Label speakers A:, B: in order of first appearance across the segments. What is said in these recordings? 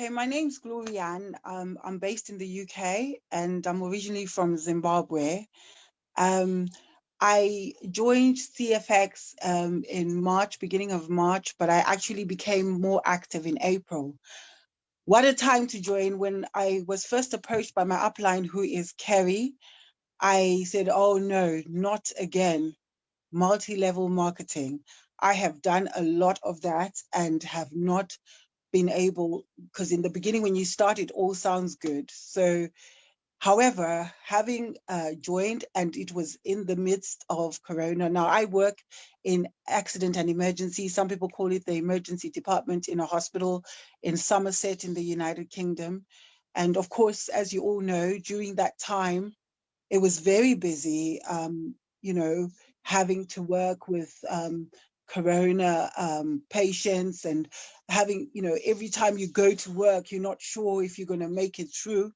A: Okay, my name's Glorianne. I'm based in the UK and I'm originally from Zimbabwe. Um, I joined CFX in March, beginning of March, but I actually became more active in April. What a time to join. When I was first approached by my upline, who is Kerry, I said, oh no, not again. Multi-level marketing. I have done a lot of that and have not been able, because in the beginning when you start it all sounds good. So however, having joined, and it was in the midst of Corona. Now I work in accident and emergency, some people call it the emergency department in a hospital in Somerset in the United Kingdom. And of course, as you all know, during that time it was very busy, you know, having to work with corona patients, and having, you know, every time you go to work, you're not sure if you're going to make it through.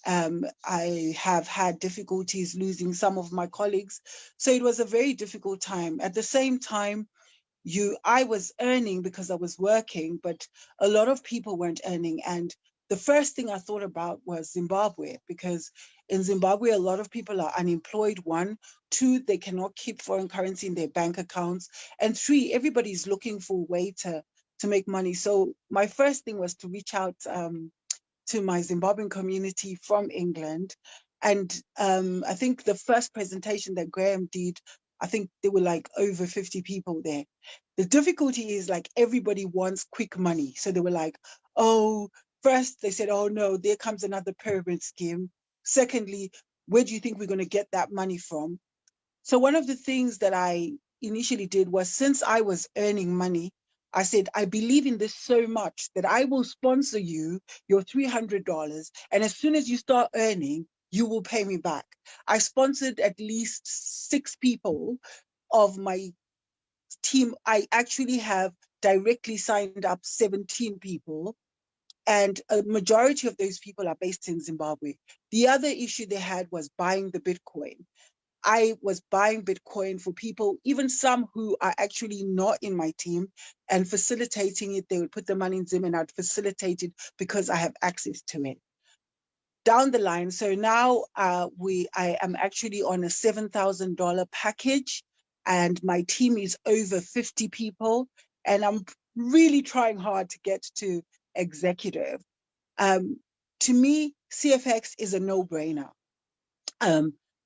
A: I have had difficulties losing some of my colleagues. So it was a very difficult time. At the same time, I was earning because I was working, but a lot of people weren't earning. And the first thing I thought about was Zimbabwe, because in Zimbabwe, a lot of people are unemployed. One, two, they cannot keep foreign currency in their bank accounts. And three, everybody's looking for a way to make money. So my first thing was to reach out to my Zimbabwean community from England. And I think the first presentation that Graham did, I think there were like over 50 people there. The difficulty is like everybody wants quick money. So they were like, oh, first they said, oh no, there comes another pyramid scheme. Secondly, where do you think we're going to get that money from? So one of the things that I initially did was, since I was earning money, I said, I believe in this so much that I will sponsor you your $300. And as soon as you start earning, you will pay me back. I sponsored at least 6 people of my team. I actually have directly signed up 17 people. And a majority of those people are based in Zimbabwe. The other issue they had was buying the Bitcoin. I was buying Bitcoin for people, even some who are actually not in my team, and facilitating it. They would put the money in Zim and I'd facilitate it because I have access to it. Down the line, so now I am actually on a $7,000 package, and my team is over 50 people, and I'm really trying hard to get to executive. To me, CFX is a no-brainer.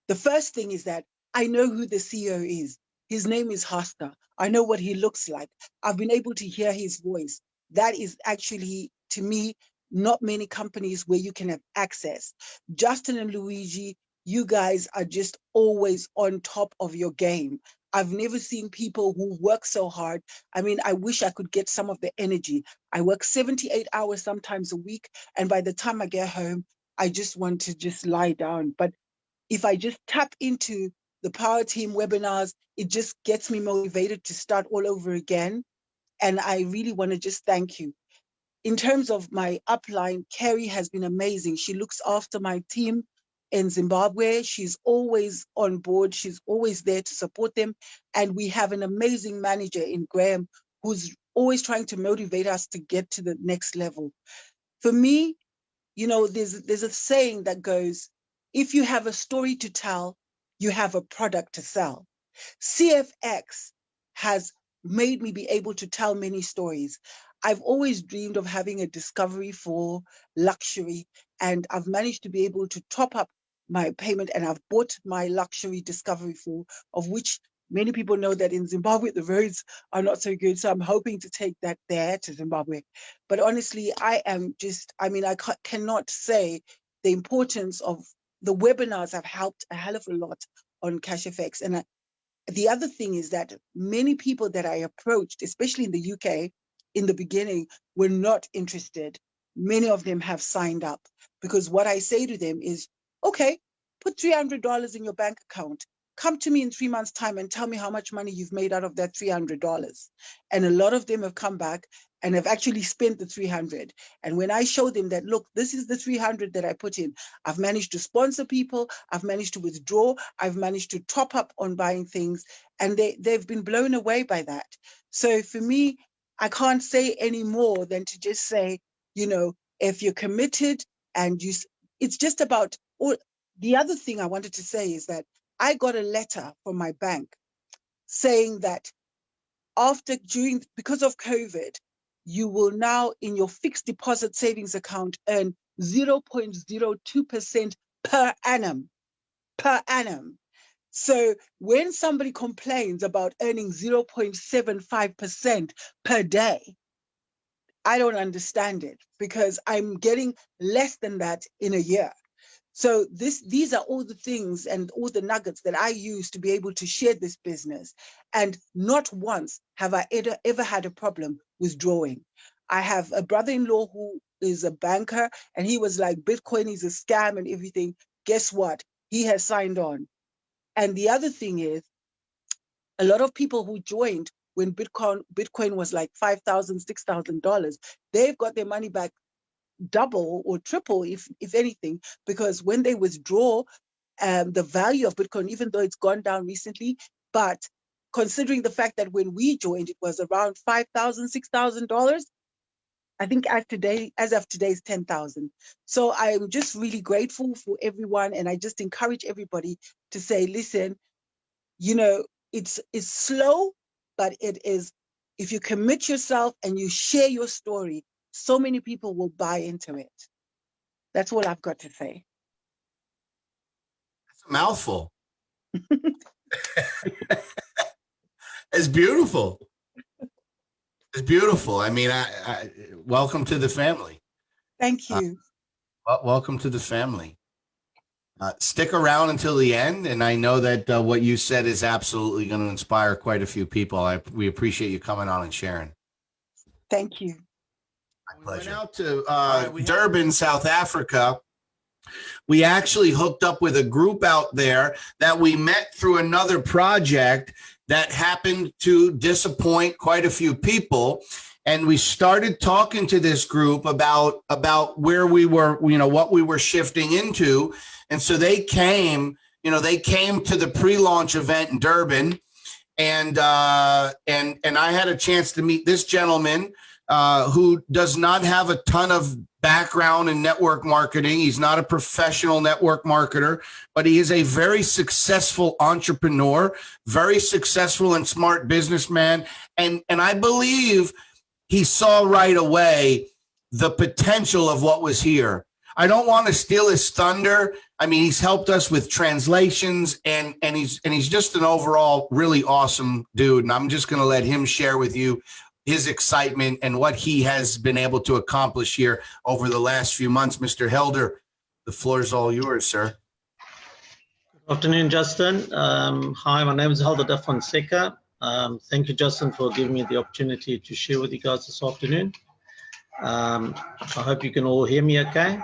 A: The first thing is that I know who the CEO is. His name is Hasta. I know what he looks like. I've been able to hear his voice. That is actually, to me, not many companies where you can have access. Justin and Luigi, you guys are just always on top of your game. I've never seen people who work so hard. I mean, I wish I could get some of the energy. I work 78 hours sometimes a week, and by the time I get home, I just want to just lie down. But if I just tap into the Power Team webinars, it just gets me motivated to start all over again. And I really want to just thank you. In terms of my upline, Kerry has been amazing. She looks after my team in Zimbabwe. She's always on board. She's always there to support them. And we have an amazing manager in Graham, who's always trying to motivate us to get to the next level. For me, you know, there's a saying that goes, if you have a story to tell, you have a product to sell. CFX has made me be able to tell many stories. I've always dreamed of having a discovery for luxury, and I've managed to be able to top up my payment, and I've bought my luxury discovery for, of which many people know that in Zimbabwe, the roads are not so good. So I'm hoping to take that there to Zimbabwe. But honestly, I mean, I cannot say the importance of the webinars have helped a hell of a lot on CashFX. And the other thing is that many people that I approached, especially in the UK, in the beginning, were not interested. Many of them have signed up, because what I say to them is, okay, put $300 in your bank account. Come to me in 3 months' time and tell me how much money you've made out of that $300. And a lot of them have come back and have actually spent the 300. And when I show them that, look, this is the 300 that I put in, I've managed to sponsor people, I've managed to withdraw, I've managed to top up on buying things, and they've been blown away by that. So for me, I can't say any more than to just say, you know, if you're committed and it's just about all. The other thing I wanted to say is that I got a letter from my bank saying that because of COVID, you will now in your fixed deposit savings account earn 0.02% per annum. So when somebody complains about earning 0.75% per day, I don't understand it, because I'm getting less than that in a year. So these are all the things and all the nuggets that I use to be able to share this business. And not once have I ever had a problem withdrawing. I have a brother-in-law who is a banker, and he was like, Bitcoin is a scam and everything. Guess what? He has signed on. And the other thing is, a lot of people who joined when Bitcoin was like $5,000, $6,000, they've got their money back double or triple, if anything, because when they withdraw, the value of Bitcoin, even though it's gone down recently, but considering the fact that when we joined, it was around $5,000, $6,000. I think as of today, is 10,000. So I'm just really grateful for everyone, and I just encourage everybody to say, listen, it's slow, but it is. If you commit yourself and you share your story, so many people will buy into it. That's all I've got to say.
B: That's a mouthful. It's beautiful. It's beautiful. I mean, I welcome to the family.
A: Thank you.
B: Welcome to the family. Stick around until the end, and I know that what you said is absolutely going to inspire quite a few people. We appreciate you coming on and sharing.
A: Thank you.
B: My pleasure. We went out to Durban, South Africa. We actually hooked up with a group out there that we met through another project that happened to disappoint quite a few people. And we started talking to this group about where we were, what we were shifting into. And so they came to the pre-launch event in Durban, and I had a chance to meet this gentleman who does not have a ton of background in network marketing. He's not a professional network marketer, but he is a very successful entrepreneur, very successful and smart businessman. And I believe he saw right away the potential of what was here. I don't want to steal his thunder. I mean, he's helped us with translations, and he's just an overall really awesome dude. And I'm just going to let him share with you his excitement and what he has been able to accomplish here over the last few months. Mr. Helder, the floor is all yours, sir.
C: Good afternoon, Justin. Hi, my name is Helder da Fonseca. Thank you, Justin, for giving me the opportunity to share with you guys this afternoon. I hope you can all hear me okay.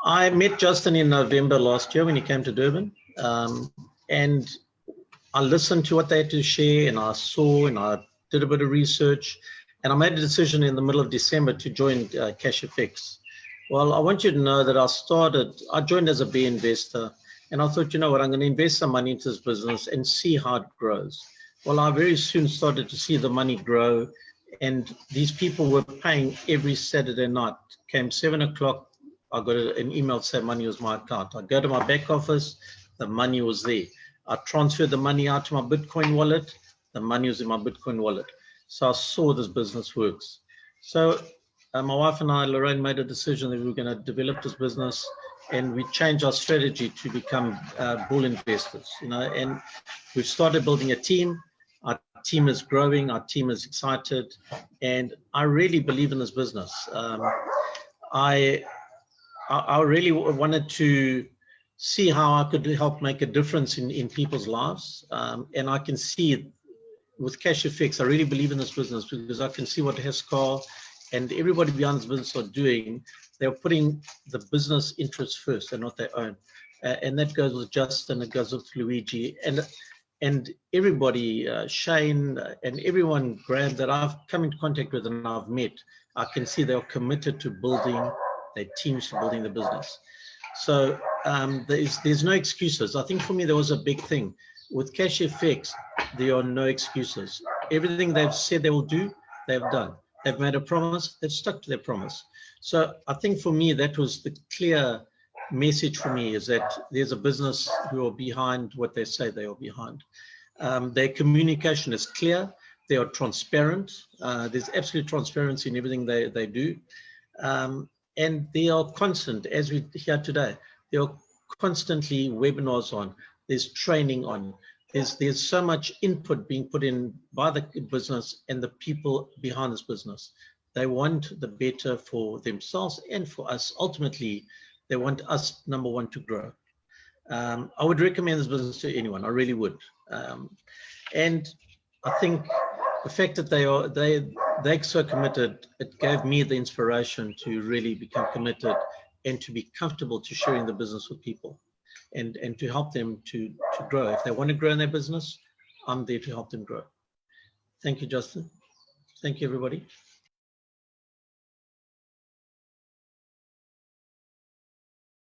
C: I met Justin in November last year when he came to Durban, and I listened to what they had to share, and I saw, and I did a bit of research, and I made a decision in the middle of December to join CashFX. Well, I want you to know that I joined as a B investor, and I thought, you know what, I'm going to invest some money into this business and see how it grows. Well, I very soon started to see the money grow, and these people were paying every Saturday night. Came 7 o'clock, I got an email to say money was my account. I go to my back office, the money was there. I transferred the money out to my Bitcoin wallet, the money was in my Bitcoin wallet. So I saw this business works. So my wife and I, Lorraine, made a decision that we were going to develop this business, and we changed our strategy to become bull investors, and we've started building a team. Our team is growing, our team is excited, and I really believe in this business. I really wanted to see how I could help make a difference in people's lives, and I can see with CashFX, I really believe in this business because I can see what Haskell and everybody behind this business are doing. They're putting the business interests first and not their own, and that goes with Justin, it goes with Luigi, and everybody, Shane, and everyone, Graham, that I've come into contact with and I've met. I can see they're committed to building their teams, to building the business. So there's no excuses. I think for me, there was a big thing. With CashFX, there are no excuses. Everything they've said they will do, they've done. They've made a promise, they've stuck to their promise. So I think for me, that was the clear message for me, is that there's a business who are behind what they say they are behind. Their communication is clear. They are transparent. There's absolute transparency in everything they do. And they are constant, as we hear today, there are constantly webinars on, there's training on, there's so much input being put in by the business and the people behind this business. They want the better for themselves and for us. Ultimately, they want us, number one, to grow. I would recommend this business to anyone. I really would. And I think the fact that they're so committed, it gave me the inspiration to really become committed and to be comfortable to sharing the business with people and to help them to grow. If they want to grow in their business, I'm there to help them grow. Thank you, Justin. Thank you, everybody.